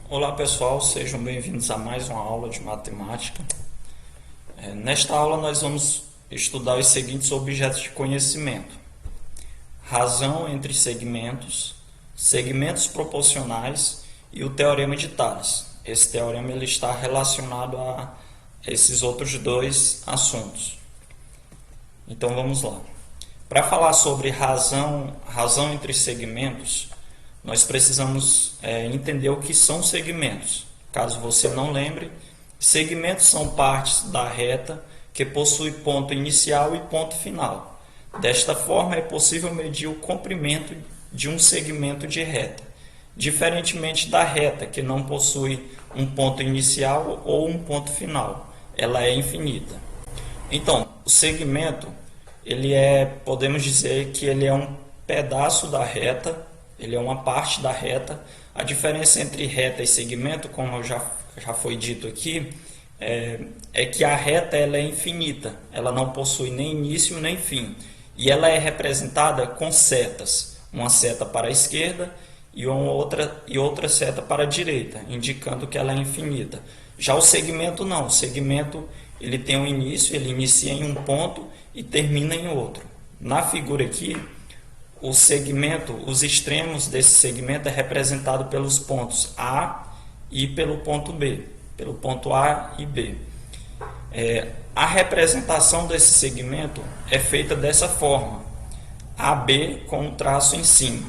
Olá pessoal, sejam bem-vindos a mais uma aula de matemática. Nesta aula nós vamos estudar os seguintes objetos de conhecimento: razão entre segmentos, segmentos proporcionais e o teorema de Tales. Esse teorema ele está relacionado a esses outros dois assuntos. Então vamos lá. Para falar sobre razão entre segmentos, nós precisamos entender o que são segmentos. Caso você não lembre, segmentos são partes da reta que possui ponto inicial e ponto final. Desta forma, é possível medir o comprimento de um segmento de reta, diferentemente da reta, que não possui um ponto inicial ou um ponto final. Ela é infinita. Então, o segmento, podemos dizer que ele é um pedaço da reta. Ele é uma parte da reta. A diferença entre reta e segmento, como já foi dito aqui, é que a reta ela é infinita. Ela não possui nem início nem fim. E ela é representada com setas. Uma seta para a esquerda e outra seta para a direita, indicando que ela é infinita. Já o segmento não. O segmento ele tem um início, ele inicia em um ponto e termina em outro. Na figura aqui, o segmento, os extremos desse segmento é representado pelos pontos A e pelo ponto B, pelo ponto A e B. A representação desse segmento é feita dessa forma: AB com um traço em cima.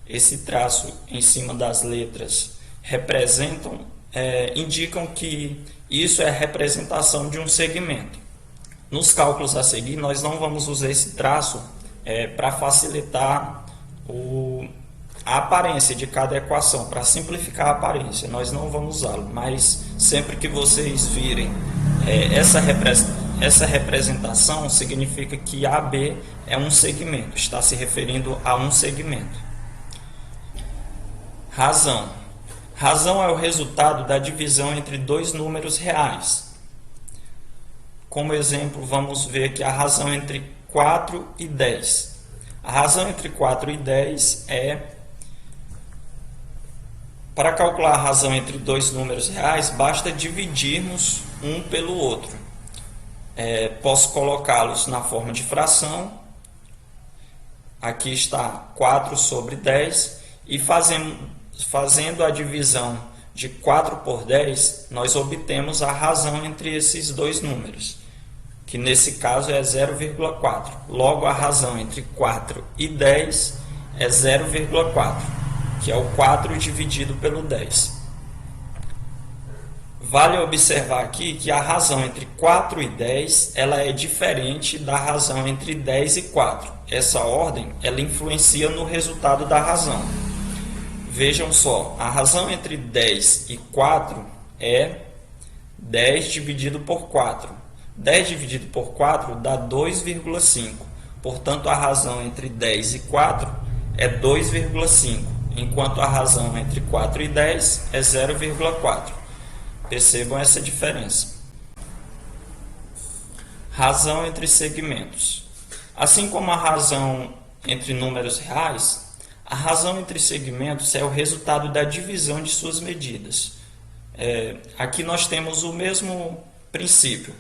Esse traço em cima das letras indicam que isso é a representação de um segmento. Nos cálculos a seguir, nós não vamos usar esse traço para facilitar a aparência de cada equação, para simplificar a aparência. Nós não vamos usá-lo, mas sempre que vocês virem essa representação, significa que AB é um segmento, está se referindo a um segmento. Razão. Razão é o resultado da divisão entre dois números reais. Como exemplo, vamos ver aqui a razão entre 4 e 10. A razão entre 4 e 10 para calcular a razão entre dois números reais, basta dividirmos um pelo outro. Posso colocá-los na forma de fração. Aqui está 4 sobre 10. E fazendo a divisão de 4 por 10, nós obtemos a razão entre esses dois números, que nesse caso é 0,4. Logo, a razão entre 4 e 10 é 0,4, que é o 4 dividido pelo 10. Vale observar aqui que a razão entre 4 e 10 ela é diferente da razão entre 10 e 4. Essa ordem ela influencia no resultado da razão. Vejam só, a razão entre 10 e 4 é 10 dividido por 4. 10 dividido por 4 dá 2,5. Portanto, a razão entre 10 e 4 é 2,5, enquanto a razão entre 4 e 10 é 0,4. Percebam essa diferença. Razão entre segmentos. Assim como a razão entre números reais, a razão entre segmentos é o resultado da divisão de suas medidas. Aqui nós temos o mesmo princípio.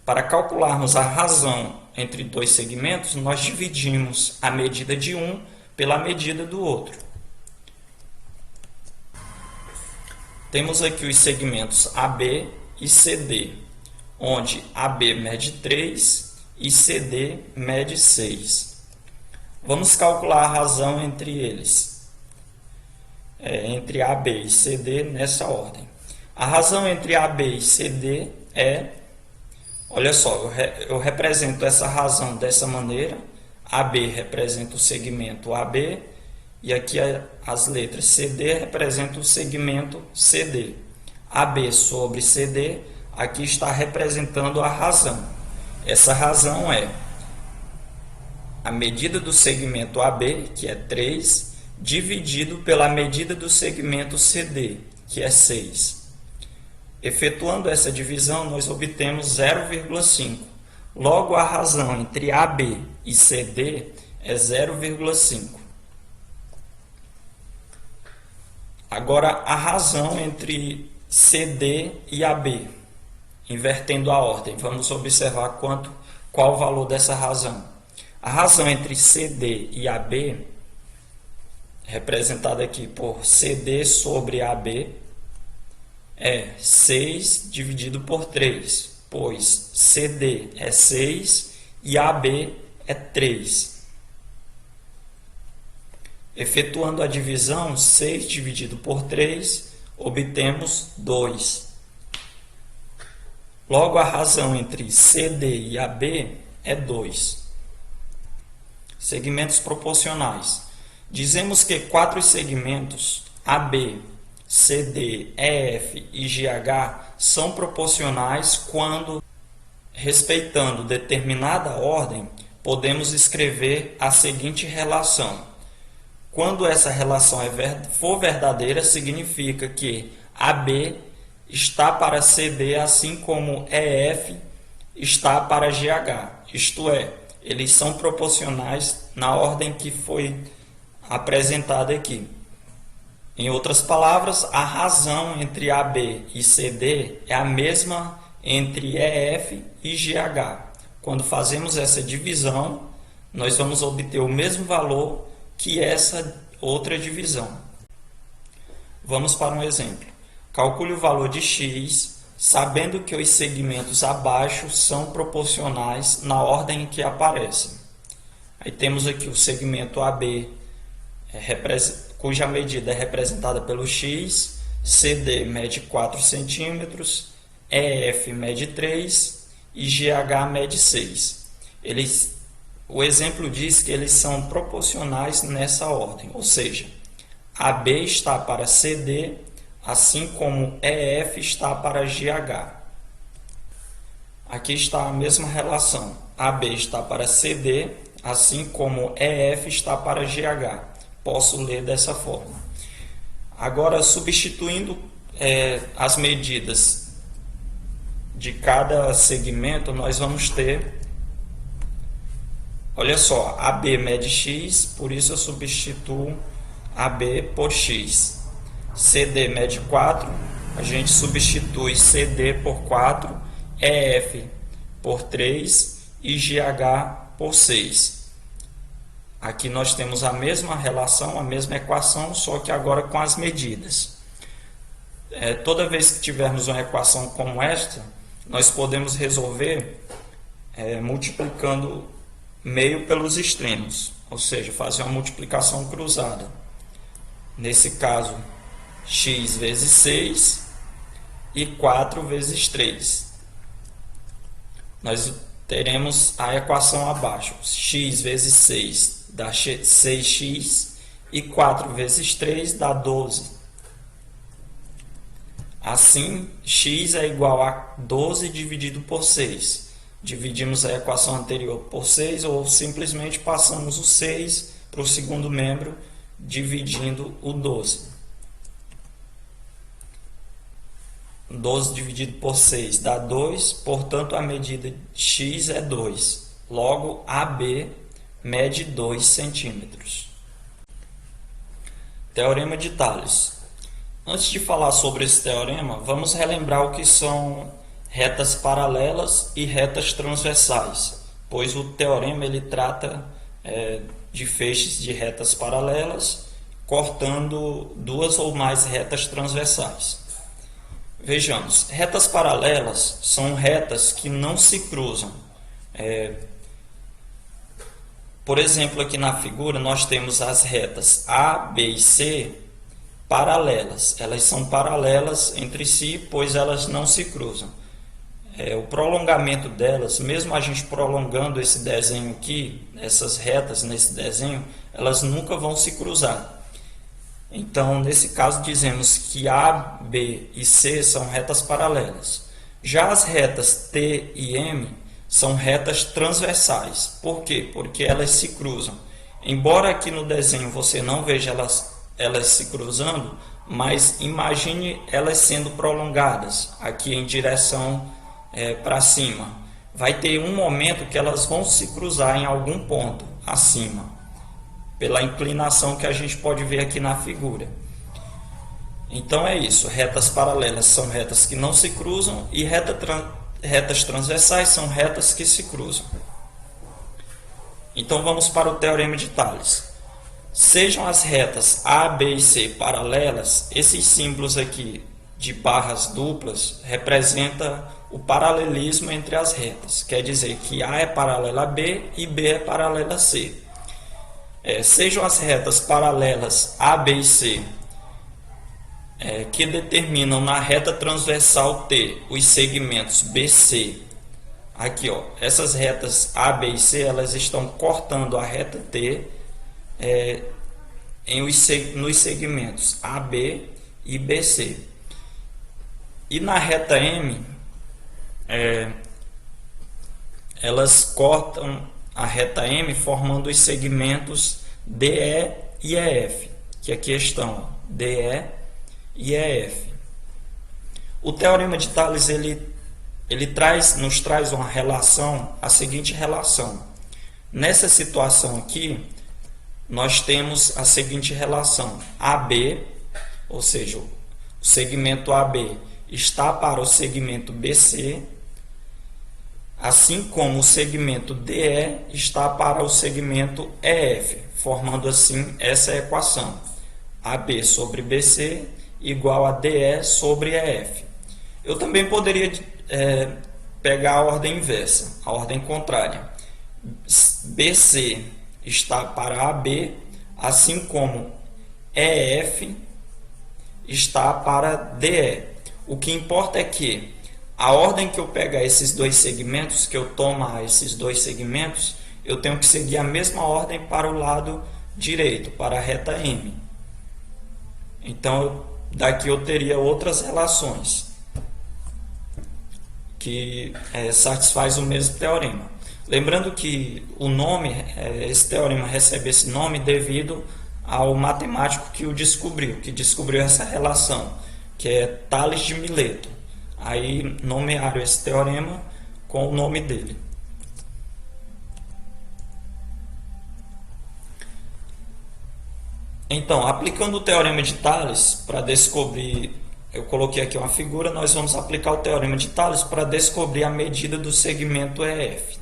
Para calcularmos a razão entre dois segmentos, nós dividimos a medida de um pela medida do outro. Temos aqui os segmentos AB e CD, onde AB mede 3 e CD mede 6. Vamos calcular a razão entre eles, entre AB e CD, nessa ordem. A razão entre AB e CD olha só, eu represento essa razão dessa maneira. AB representa o segmento AB e aqui as letras CD representam o segmento CD. AB sobre CD, aqui está representando a razão. Essa razão é a medida do segmento AB, que é 3, dividido pela medida do segmento CD, que é 6. Efetuando essa divisão, nós obtemos 0,5. Logo, a razão entre AB e CD é 0,5. Agora, a razão entre CD e AB, invertendo a ordem. Vamos observar qual o valor dessa razão. A razão entre CD e AB, representada aqui por CD sobre AB, é 6 dividido por 3, pois CD é 6 e AB é 3. Efetuando a divisão, 6 dividido por 3, obtemos 2. Logo, a razão entre CD e AB é 2. Segmentos proporcionais. Dizemos que 4 segmentos AB, CD, EF e GH são proporcionais quando, respeitando determinada ordem, podemos escrever a seguinte relação. Quando essa relação for verdadeira, significa que AB está para CD, assim como EF está para GH. Isto é, eles são proporcionais na ordem que foi apresentada aqui. Em outras palavras, a razão entre AB e CD é a mesma entre EF e GH. Quando fazemos essa divisão, nós vamos obter o mesmo valor que essa outra divisão. Vamos para um exemplo. Calcule o valor de x, sabendo que os segmentos abaixo são proporcionais na ordem em que aparecem. Aí temos aqui o segmento AB, cuja medida é representada pelo x, CD mede 4 centímetros, EF mede 3 e GH mede 6. O exemplo diz que eles são proporcionais nessa ordem, ou seja, AB está para CD, assim como EF está para GH. Aqui está a mesma relação. AB está para CD, assim como EF está para GH. Posso ler dessa forma. Agora, substituindo as medidas de cada segmento, nós vamos ter... Olha só, AB mede x, por isso eu substituo AB por x. CD mede 4, a gente substitui CD por 4, EF por 3 e GH por 6. Aqui nós temos a mesma relação, a mesma equação, só que agora com as medidas. Toda vez que tivermos uma equação como esta, nós podemos resolver multiplicando meio pelos extremos, ou seja, fazer uma multiplicação cruzada. Nesse caso, x vezes 6 e 4 vezes 3. Nós teremos a equação abaixo. X vezes 6 dá 6x e 4 vezes 3 dá 12. Assim, x é igual a 12 dividido por 6. Dividimos a equação anterior por 6 ou simplesmente passamos o 6 para o segundo membro, dividindo o 12. 12 dividido por 6 dá 2, portanto a medida de x é 2. Logo, AB mede 2 centímetros. Teorema de Tales. Antes de falar sobre esse teorema, vamos relembrar o que são retas paralelas e retas transversais, pois o teorema ele trata de feixes de retas paralelas, cortando duas ou mais retas transversais. Vejamos, retas paralelas são retas que não se cruzam. Por exemplo, aqui na figura nós temos as retas A, B e C paralelas. Elas são paralelas entre si, pois elas não se cruzam. O prolongamento delas, mesmo a gente prolongando esse desenho aqui, essas retas nesse desenho, elas nunca vão se cruzar. Então, nesse caso, dizemos que A, B e C são retas paralelas. Já as retas T e M são retas transversais. Por quê? Porque elas se cruzam. Embora aqui no desenho você não veja elas se cruzando, mas imagine elas sendo prolongadas aqui em direção para cima. Vai ter um momento que elas vão se cruzar em algum ponto acima, pela inclinação que a gente pode ver aqui na figura. Então é isso, retas paralelas são retas que não se cruzam e retas transversais são retas que se cruzam. Então vamos para o teorema de Tales. Sejam as retas A, B e C paralelas, esses símbolos aqui de barras duplas representam o paralelismo entre as retas. Quer dizer que A é paralela a B e B é paralela a C. Sejam as retas paralelas A, B e C que determinam na reta transversal T os segmentos BC. Aqui, ó, essas retas A, B e C, elas estão cortando a reta T nos segmentos AB e BC. E na reta M, elas cortam a reta M formando os segmentos DE e EF, que aqui estão DE e EF. O teorema de Tales nos traz uma relação, a seguinte relação. Nessa situação aqui, nós temos a seguinte relação: AB, ou seja, o segmento AB está para o segmento BC, assim como o segmento DE está para o segmento EF, formando assim essa equação: AB sobre BC igual a DE sobre EF. Eu também poderia pegar a ordem inversa, a ordem contrária. BC está para AB, assim como EF está para DE. O que importa é que a ordem que eu pegar esses dois segmentos, que eu tomar esses dois segmentos, eu tenho que seguir a mesma ordem para o lado direito, para a reta M. Então, daqui eu teria outras relações que satisfaz o mesmo teorema. Lembrando que o nome, esse teorema recebe esse nome devido ao matemático que descobriu essa relação, que é Tales de Mileto. Aí nomearam esse teorema com o nome dele. Então, aplicando o teorema de Tales para descobrir, eu coloquei aqui uma figura, nós vamos aplicar o teorema de Tales para descobrir a medida do segmento EF,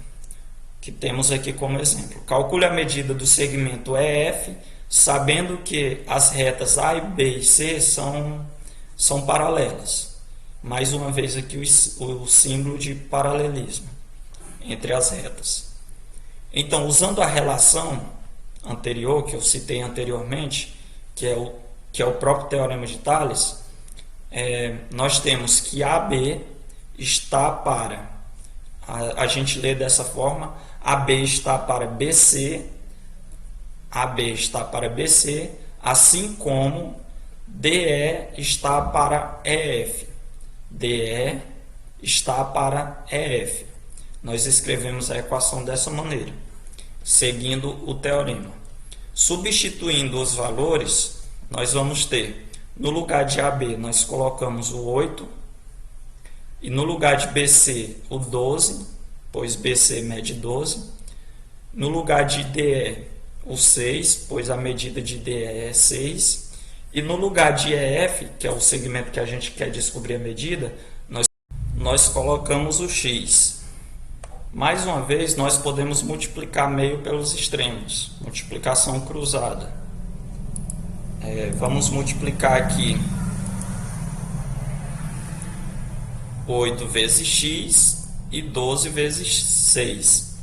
que temos aqui como exemplo. Calcule a medida do segmento EF, sabendo que as retas A, B e C são paralelas. Mais uma vez aqui o símbolo de paralelismo entre as retas. Então, usando a relação anterior, que eu citei anteriormente, que é o próprio teorema de Tales, nós temos que AB está para, a gente lê dessa forma, AB está para BC, AB está para BC, assim como DE está para EF, DE está para EF. Nós escrevemos a equação dessa maneira, seguindo o teorema. Substituindo os valores, nós vamos ter, no lugar de AB, nós colocamos o 8, e no lugar de BC, o 12, pois BC mede 12. No lugar de DE, o 6, pois a medida de DE é 6. E no lugar de EF, que é o segmento que a gente quer descobrir a medida, nós colocamos o X. Mais uma vez, nós podemos multiplicar meio pelos extremos, multiplicação cruzada. Vamos multiplicar aqui 8 vezes x e 12 vezes 6.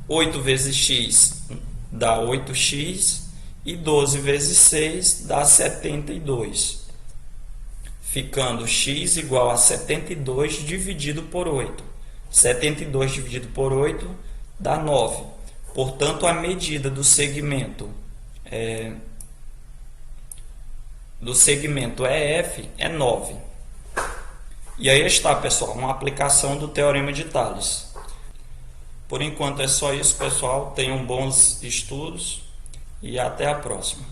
8 vezes x dá 8x e 12 vezes 6 dá 72. Ficando x igual a 72 dividido por 8. 72 dividido por 8 dá 9. Portanto, a medida do segmento EF é 9. E aí está, pessoal, uma aplicação do teorema de Tales. Por enquanto é só isso, pessoal. Tenham bons estudos e até a próxima.